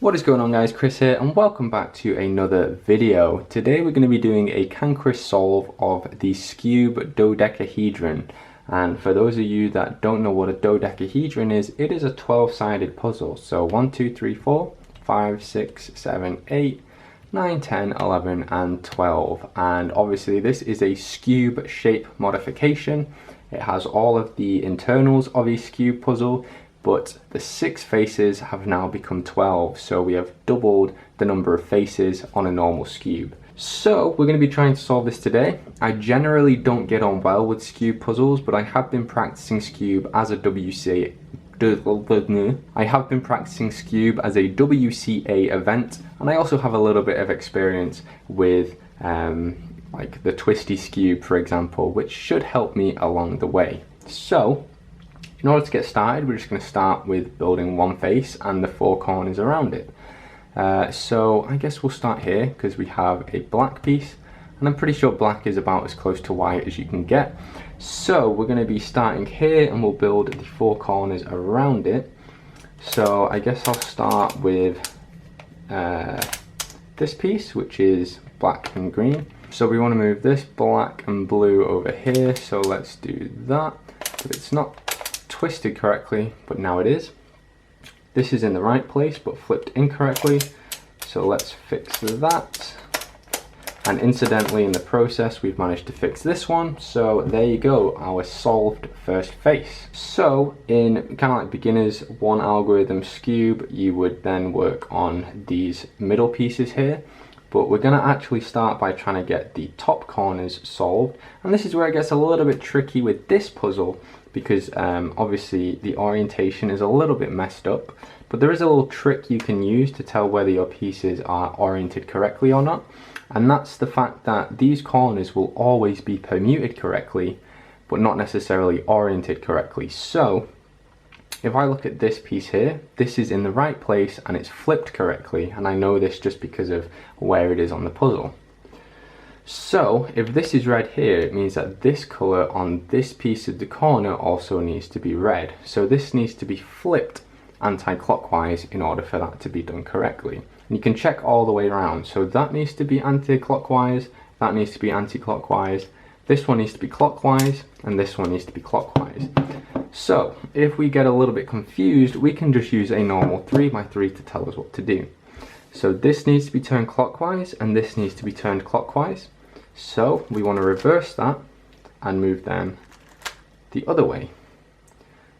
What is going on, guys? Chris here and welcome back to another video. Today we're going to be doing a Can Chris solve of the Skewb dodecahedron. And for those of you that don't know what a dodecahedron is, it is a 12-sided puzzle. So 1, 2, 3, 4, 5, 6, 7, 8, 9, 10, 11 and 12. And obviously this is a Skewb shape modification. It has all of the internals of a Skewb puzzle, but the 6 faces have now become 12, so we have doubled the number of faces on a normal Skewb. So we're going to be trying to solve this today. I generally don't get on well with Skewb puzzles, but I have been practicing Skewb as a WCA event, and I also have a little bit of experience with like the twisty Skewb, for example, which should help me along the way. So in order to get started, we're just going to start with building one face and the 4 corners around it. So I guess we'll start here because we have a black piece, and I'm pretty sure black is about as close to white as you can get. So we're going to be starting here and we'll build the 4 corners around it. So I guess I'll start with this piece, which is black and green. So we want to move this black and blue over here, so let's do that. But it's not twisted correctly, but now it is. This is in the right place but flipped incorrectly, so let's fix that. And incidentally, in the process we've managed to fix this one, so there you go, our solved first face. So in kind of like beginners 1 algorithm Skewb, you would then work on these middle pieces here, but we're going to actually start by trying to get the top corners solved. And this is where it gets a little bit tricky with this puzzle, because obviously the orientation is a little bit messed up, but there is a little trick you can use to tell whether your pieces are oriented correctly or not, and that's the fact that these corners will always be permuted correctly but not necessarily oriented correctly. So if I look at this piece here, this is in the right place and it's flipped correctly, and I know this just because of where it is on the puzzle. So if this is red here, it means that this colour on this piece of the corner also needs to be red. So this needs to be flipped anti-clockwise in order for that to be done correctly. And you can check all the way around. So that needs to be anti-clockwise, that needs to be anti-clockwise, this one needs to be clockwise, and this one needs to be clockwise. So if we get a little bit confused, we can just use a normal 3x3 to tell us what to do. So this needs to be turned clockwise and this needs to be turned clockwise. So we want to reverse that and move them the other way.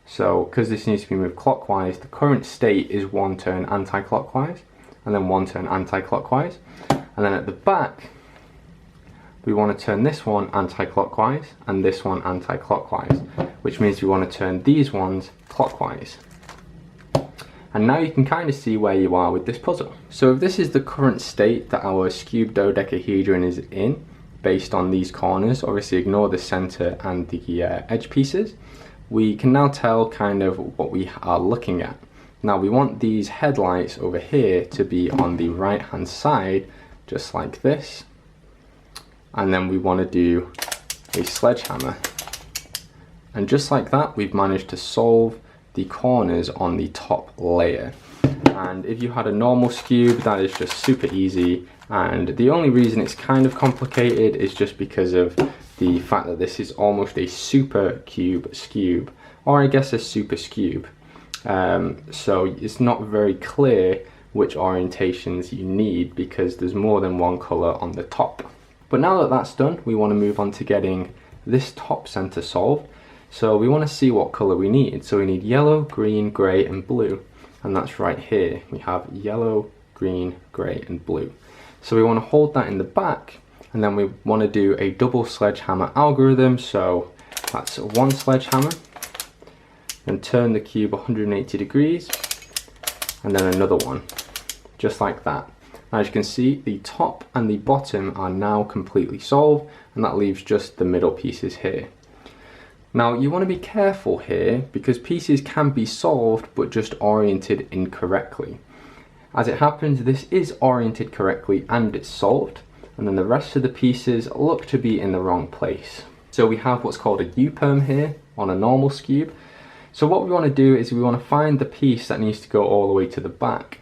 So because this needs to be moved clockwise, the current state is 1 turn anti-clockwise and then 1 turn anti-clockwise. And then at the back, we want to turn this one anti-clockwise and this one anti-clockwise, which means we want to turn these ones clockwise. And now you can kind of see where you are with this puzzle. So if this is the current state that our Skewb dodecahedron is in, based on these corners, obviously ignore the center and the edge pieces, we can now tell kind of what we are looking at. Now we want these headlights over here to be on the right hand side, just like this. And then we want to do a sledgehammer. And just like that, we've managed to solve the corners on the top layer. And if you had a normal Skewb, that is just super easy, and the only reason it's kind of complicated is just because of the fact that this is almost a super cube Skewb, or I guess a super Skewb. So it's not very clear which orientations you need because there's more than one color on the top. But now that that's done, we want to move on to getting this top center solved. So we want to see what color we need. So we need yellow, green, gray and blue, and that's right here. We have yellow, green, gray and blue. So we want to hold that in the back, and then we want to do a double sledgehammer algorithm. So that's 1 sledgehammer, and turn the cube 180 degrees, and then another one, just like that. As you can see, the top and the bottom are now completely solved, and that leaves just the middle pieces here. Now you want to be careful here because pieces can be solved but just oriented incorrectly. As it happens, this is oriented correctly and it's solved, and then the rest of the pieces look to be in the wrong place. So we have what's called a U-perm here on a normal Skewb. So what we want to do is we want to find the piece that needs to go all the way to the back.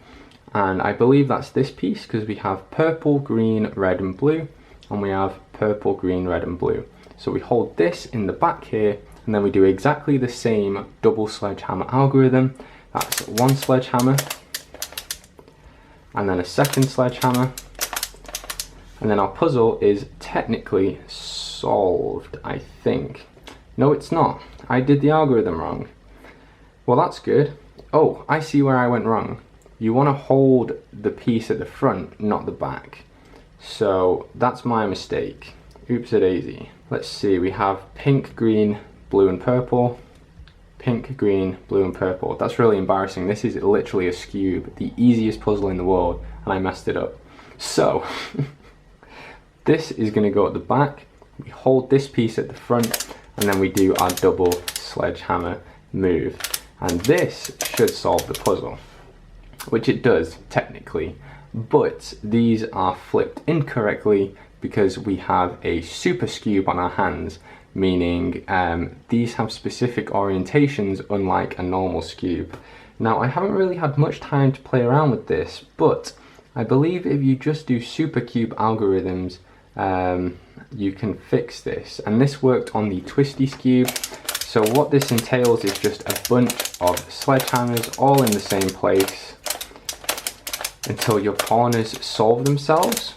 And I believe that's this piece because we have purple, green, red and blue, and we have purple, green, red and blue. So we hold this in the back here, and then we do exactly the same double sledgehammer algorithm. That's one sledgehammer, and then a second sledgehammer, and then our puzzle is technically solved, I think. No, it's not. I did the algorithm wrong. Well, that's good. Oh, I see where I went wrong. You want to hold the piece at the front, not the back. So that's my mistake. Oops-a-daisy. Let's see, we have pink, green, blue and purple. Pink, green, blue and purple. That's really embarrassing. This is literally a Scube, the easiest puzzle in the world, and I messed it up. So, this is going to go at the back. We hold this piece at the front, and then we do our double sledgehammer move. And this should solve the puzzle, which it does technically, but these are flipped incorrectly because we have a super Scube on our hands, meaning these have specific orientations unlike a normal Scube. Now, I haven't really had much time to play around with this, but I believe if you just do super cube algorithms, you can fix this, and this worked on the Twisty Scube. So what this entails is just a bunch of sledgehammers all in the same place until your corners solve themselves,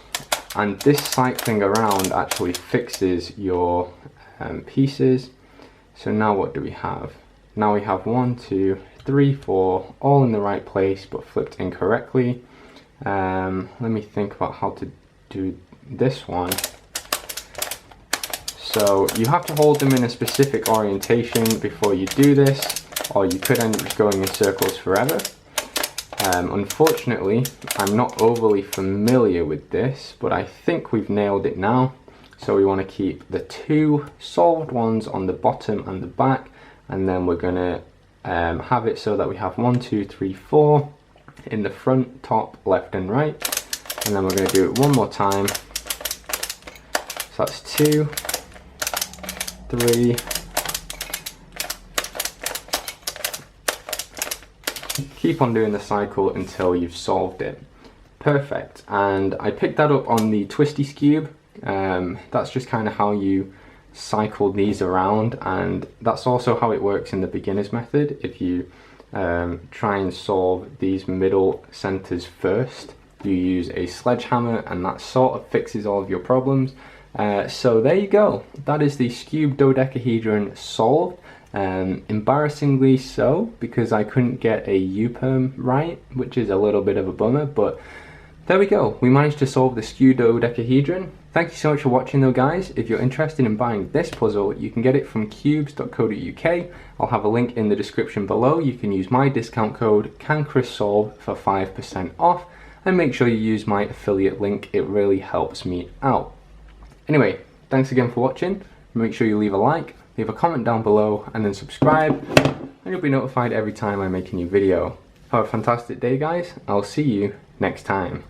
and this cycling around actually fixes your pieces. So now what do we have? Now we have 1, 2, 3, 4 all in the right place but flipped incorrectly. Let me think about how to do this one. So you have to hold them in a specific orientation before you do this, or you could end up just going in circles forever. Unfortunately, I'm not overly familiar with this, but I think we've nailed it now. So we want to keep the 2 solved ones on the bottom and the back, and then we're going to have it so that we have 1, 2, 3, 4 in the front, top, left and right. And then we're going to do it one more time. So that's 2, 3, keep on doing the cycle until you've solved it. Perfect. And I picked that up on the Twisty Scube. That's just kind of how you cycle these around, and that's also how it works in the beginner's method. If you try and solve these middle centers first, you use a sledgehammer, and that sort of fixes all of your problems. So there you go. That is the Scube dodecahedron solved. Embarrassingly so, because I couldn't get a U-perm right, which is a little bit of a bummer, but there we go. We managed to solve the Scube dodecahedron. Thank you so much for watching though, guys. If you're interested in buying this puzzle, you can get it from cubes.co.uk. I'll have a link in the description below. You can use my discount code CanChrisSolve for 5% off, and make sure you use my affiliate link. It really helps me out. Anyway, thanks again for watching. Make sure you leave a like, leave a comment down below, and then subscribe, and you'll be notified every time I make a new video. Have a fantastic day, guys. I'll see you next time.